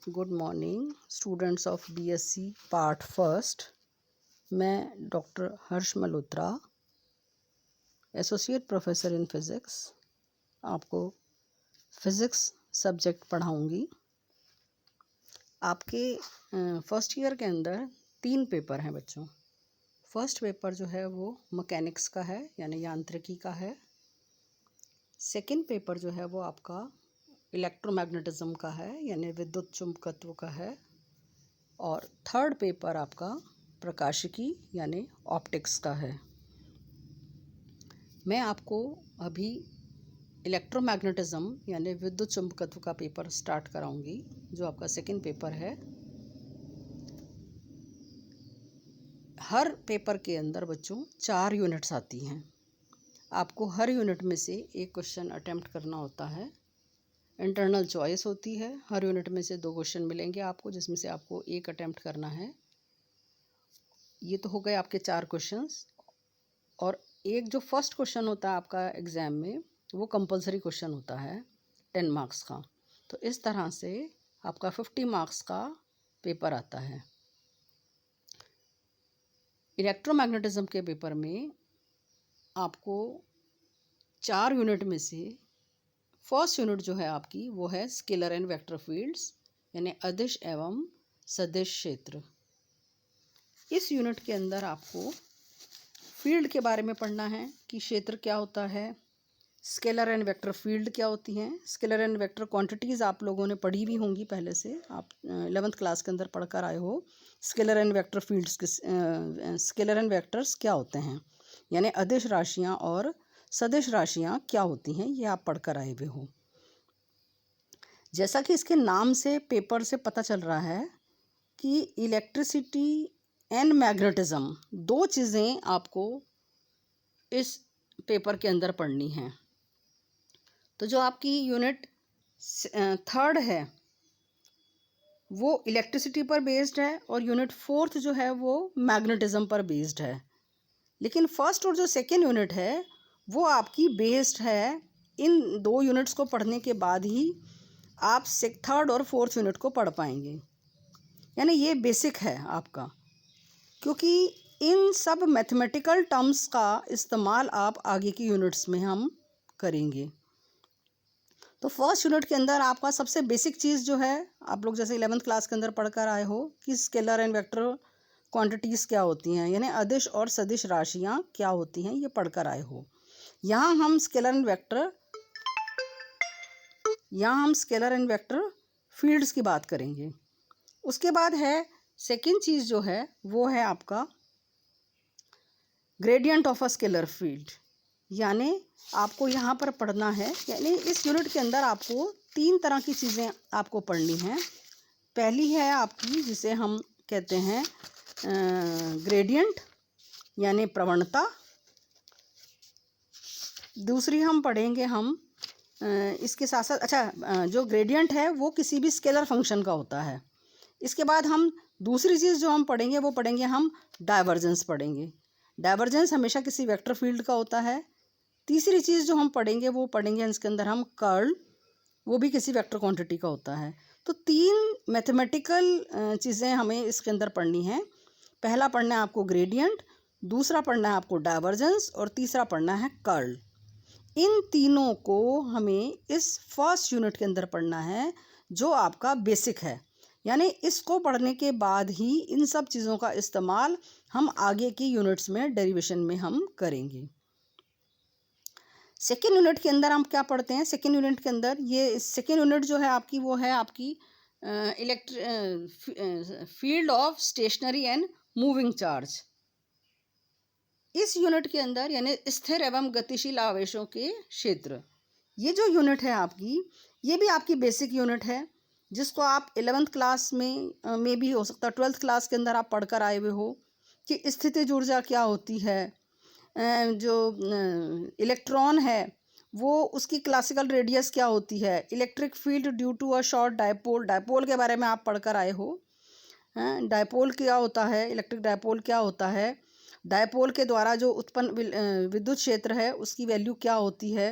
Good morning students of BSc part first. मैं doctor Harsh Malhotra, associate professor in physics, आपको physics subject पढ़ाऊंगी। आपके first year के अंदर 3 पेपर हैं बच्चों। फर्स्ट पेपर जो है वो मैकेनिक्स का है, यानी यांत्रिकी का है। सेकंड पेपर जो है वो आपका इलेक्ट्रोमैग्नेटिज्म का है, यानी विद्युत चुंबकत्व का है। और थर्ड पेपर आपका प्रकाशिकी यानी ऑप्टिक्स का है। मैं आपको अभी इलेक्ट्रोमैग्नेटिज्म यानी विद्युत चुंबकत्व का पेपर स्टार्ट कराऊंगी, जो आपका सेकंड पेपर है। हर पेपर के अंदर बच्चों 4 यूनिट्स आती हैं। आपको हर यूनिट में से एक क्वेश्चन अटेम्प्ट करना होता है। इंटरनल चॉइस होती है। हर यूनिट में से 2 क्वेश्चन मिलेंगे आपको, जिसमें से आपको एक अटेम्प्ट करना है। ये तो हो गए आपके 4 क्वेश्चंस। और एक जो फर्स्ट क्वेश्चन होता है आपका एग्ज़ाम में, वो कंपलसरी क्वेश्चन होता है 10 मार्क्स का। तो इस तरह से आपका 50 मार्क्स का पेपर आता है। इलेक्ट्रोमैग्नेटिज्म के पेपर में आपको 4 यूनिट में से फर्स्ट यूनिट जो है आपकी, वो है स्केलर एंड वेक्टर फील्ड्स, यानी अदिश एवं सदिश क्षेत्र। इस यूनिट के अंदर आपको फील्ड के बारे में पढ़ना है कि क्षेत्र क्या होता है, स्केलर एंड वेक्टर फील्ड क्या होती हैं। स्केलर एंड वेक्टर क्वांटिटीज़ आप लोगों ने पढ़ी भी होंगी पहले से, आप 11th क्लास के अंदर पढ़कर आए हो। स्केलर एंड वेक्टर फील्ड्स के स्केलर एंड वेक्टर्स क्या होते हैं, यानी अदिश राशियाँ और सदिश राशियाँ क्या होती हैं, ये आप पढ़कर आए हुए हो। जैसा कि इसके नाम से, पेपर से पता चल रहा है कि इलेक्ट्रिसिटी एंड मैग्नेटिज्म 2 चीज़ें आपको इस पेपर के अंदर पढ़नी हैं। तो जो आपकी यूनिट थर्ड है वो इलेक्ट्रिसिटी पर बेस्ड है, और यूनिट फोर्थ जो है वो मैग्नेटिज्म पर बेस्ड है। लेकिन फर्स्ट और जो सेकेंड यूनिट है वो आपकी बेस्ड है। इन 2 यूनिट्स को पढ़ने के बाद ही आप थर्ड और फोर्थ यूनिट को पढ़ पाएंगे, यानी ये बेसिक है आपका। क्योंकि इन सब मैथमेटिकल टर्म्स का इस्तेमाल आप आगे की यूनिट्स में हम करेंगे। तो फर्स्ट यूनिट के अंदर आपका सबसे बेसिक चीज़ जो है, आप लोग जैसे 11th क्लास के अंदर पढ़कर आए हो कि स्केलर एंड वेक्टर क्वांटिटीज़ क्या होती हैं, यानी अदिश और सदिश राशियाँ क्या होती हैं, ये पढ़कर आए हो। यहाँ हम स्केलर एंड वेक्टर फील्ड्स की बात करेंगे। उसके बाद है सेकेंड चीज़ जो है वो है आपका gradient of a scalar field, यानी आपको यहाँ पर पढ़ना है, यानी इस यूनिट के अंदर आपको 3 तरह की चीज़ें आपको पढ़नी हैं। पहली है आपकी, जिसे हम कहते हैं ग्रेडियंट यानी प्रवणता। दूसरी हम पढ़ेंगे इसके साथ साथ जो ग्रेडियंट है वो किसी भी स्केलर फंक्शन का होता है। इसके बाद हम दूसरी चीज़ जो हम पढ़ेंगे वो पढ़ेंगे हम डाइवर्जेंस पढ़ेंगे। डाइवर्जेंस हमेशा किसी वेक्टर फील्ड का होता है। तीसरी चीज़ जो हम पढ़ेंगे वो पढ़ेंगे इसके अंदर हम कर्ल, वो भी किसी वेक्टर क्वांटिटी का होता है। तो 3 मैथमेटिकल चीज़ें हमें इसके अंदर पढ़नी है। पहला पढ़ना है आपको ग्रेडियंट, दूसरा पढ़ना है आपको डाइवर्जेंस, और तीसरा पढ़ना है कर्ल। इन तीनों को हमें इस फर्स्ट यूनिट के अंदर पढ़ना है, जो आपका बेसिक है। यानी इसको पढ़ने के बाद ही इन सब चीज़ों का इस्तेमाल हम आगे की यूनिट्स में, डेरिवेशन में हम करेंगे। सेकेंड यूनिट के अंदर हम क्या पढ़ते हैं, सेकेंड यूनिट के अंदर ये सेकेंड यूनिट जो है आपकी, वो है आपकी field of stationary and moving charge. इस यूनिट के अंदर यानी स्थिर एवं गतिशील आवेशों के क्षेत्र, ये जो यूनिट है आपकी, ये भी आपकी बेसिक यूनिट है, जिसको आप 11th क्लास में भी हो सकता है, 12th क्लास के अंदर आप पढ़कर आए हुए हो कि स्थितिज ऊर्जा क्या होती है, जो इलेक्ट्रॉन है वो उसकी क्लासिकल रेडियस क्या होती है, electric field due to a short dipole, dipole के बारे में आप पढ़कर आए हो। डायपोल क्या होता है, इलेक्ट्रिक डायपोल क्या होता है, डायपोल के द्वारा जो उत्पन्न विद्युत क्षेत्र है उसकी वैल्यू क्या होती है,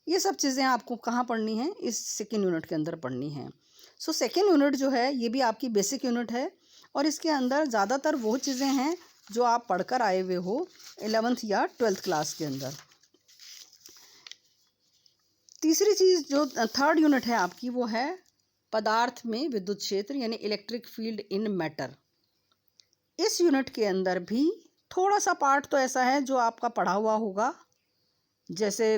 ये सब चीज़ें आपको कहाँ पढ़नी है, इस सेकेंड यूनिट के अंदर पढ़नी है। सो सेकेंड यूनिट जो है ये भी आपकी बेसिक यूनिट है और इसके अंदर ज़्यादातर वो चीज़ें हैं जो आप पढ़कर आए हुए हो 11th या 12th क्लास के अंदर। तीसरी चीज़ जो थर्ड यूनिट है आपकी वो है पदार्थ में विद्युत क्षेत्र यानी इलेक्ट्रिक फील्ड इन मैटर। इस यूनिट के अंदर भी थोड़ा सा पार्ट तो ऐसा है जो आपका पढ़ा हुआ होगा, जैसे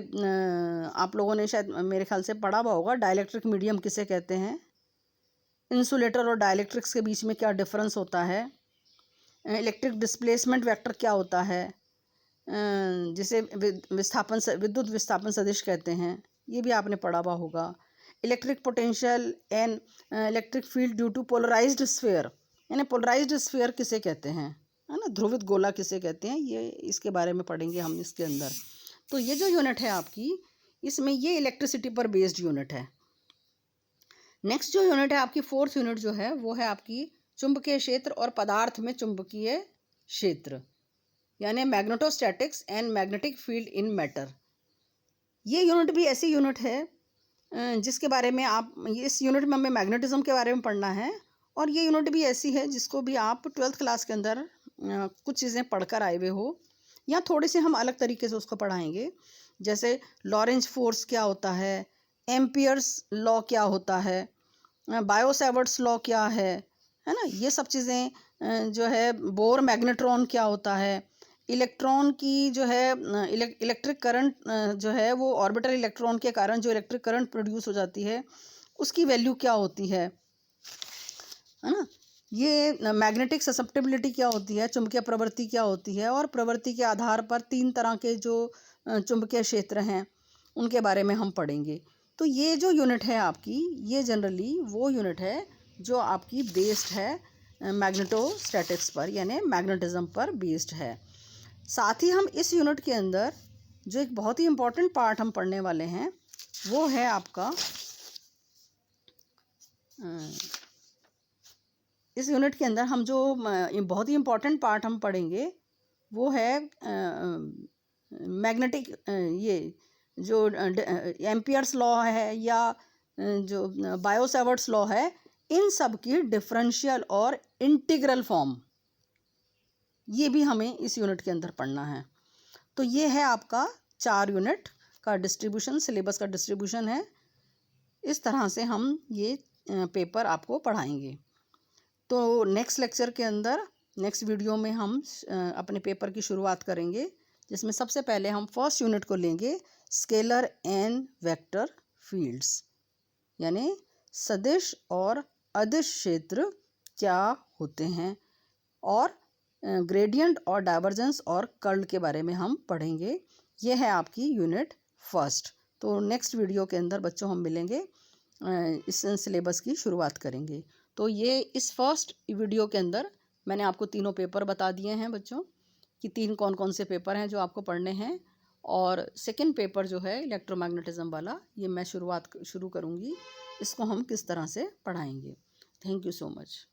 आप लोगों ने शायद मेरे ख्याल से पढ़ा हुआ होगा डाइलेक्ट्रिक मीडियम किसे कहते हैं, इंसुलेटर और डाइलेक्ट्रिक्स के बीच में क्या डिफरेंस होता है, इलेक्ट्रिक डिस्प्लेसमेंट वेक्टर क्या होता है, जिसे विद्युत विस्थापन सदिश कहते हैं, ये भी आपने पढ़ा हुआ होगा। Electric potential and electric field due to polarized sphere, यानी पोलराइज्ड स्फीयर किसे कहते हैं, है ना, ध्रुवित गोला किसे कहते हैं, ये इसके बारे में पढ़ेंगे हम इसके अंदर। तो ये जो यूनिट है आपकी, इसमें ये इलेक्ट्रिसिटी पर बेस्ड यूनिट है। नेक्स्ट जो यूनिट है आपकी फोर्थ यूनिट जो है वो है आपकी चुंबकीय क्षेत्र और पदार्थ में चुंबकीय क्षेत्र, यानी magnetostatics and magnetic field in matter. ये यूनिट भी ऐसी यूनिट है जिसके बारे में आप, इस यूनिट में हमें मैग्नेटिज्म के बारे में पढ़ना है और ये यूनिट भी ऐसी है जिसको भी आप 12th क्लास के अंदर कुछ चीज़ें पढ़कर आए हुए हो या थोड़ी सी हम अलग तरीके से उसको पढ़ाएंगे। जैसे लॉरेंज फोर्स क्या होता है, एम्पियर्स लॉ क्या होता है, बायो-सैवर्ट्स लॉ क्या है ना, ये सब चीज़ें जो है, बोर मैग्नेट्रॉन क्या होता है, इलेक्ट्रॉन की जो है इलेक्ट्रिक करंट जो है वो ऑर्बिटल इलेक्ट्रॉन के कारण जो इलेक्ट्रिक करंट प्रोड्यूस हो जाती है उसकी वैल्यू क्या होती है ना, ये मैग्नेटिक ससेप्टिबिलिटी क्या होती है, चुंबकीय प्रवृत्ति क्या होती है, और प्रवृत्ति के आधार पर 3 तरह के जो चुंबकीय क्षेत्र हैं उनके बारे में हम पढ़ेंगे। तो ये जो यूनिट है आपकी, ये जनरली वो यूनिट है जो आपकी बेस्ड है मैग्नेटोस्टैटिक्स पर, यानी मैग्नेटिज्म पर बेस्ड है। साथ ही हम इस यूनिट के अंदर जो एक बहुत ही इम्पोर्टेंट पार्ट हम पढ़ने वाले हैं वो है आपका, इस यूनिट के अंदर हम जो बहुत ही इम्पोर्टेंट पार्ट हम पढ़ेंगे वो है मैग्नेटिक, ये जो एम्पियर्स लॉ है या जो बायो-सैवर्ट्स लॉ है, इन सब की डिफरेंशियल और इंटीग्रल फॉर्म, ये भी हमें इस यूनिट के अंदर पढ़ना है। तो ये है आपका 4 यूनिट का डिस्ट्रीब्यूशन, सिलेबस का डिस्ट्रीब्यूशन है। इस तरह से हम ये पेपर आपको पढ़ाएंगे। तो नेक्स्ट लेक्चर के अंदर, नेक्स्ट वीडियो में हम अपने पेपर की शुरुआत करेंगे, जिसमें सबसे पहले हम फर्स्ट यूनिट को लेंगे, स्केलर एंड वेक्टर फील्ड्स, यानी सदिश और अदिश क्षेत्र क्या होते हैं, और ग्रेडियंट और डाइवर्जेंस और कर्ल के बारे में हम पढ़ेंगे। ये है आपकी यूनिट फर्स्ट। तो नेक्स्ट वीडियो के अंदर बच्चों हम मिलेंगे, इस सिलेबस की शुरुआत करेंगे। तो ये इस फर्स्ट वीडियो के अंदर मैंने आपको तीनों पेपर बता दिए हैं बच्चों, कि 3 कौन कौन से पेपर हैं जो आपको पढ़ने हैं, और सेकंड पेपर जो है इलेक्ट्रोमैग्नेटिज्म वाला, ये मैं शुरू करूँगी, इसको हम किस तरह से पढ़ाएंगे। Thank you so much.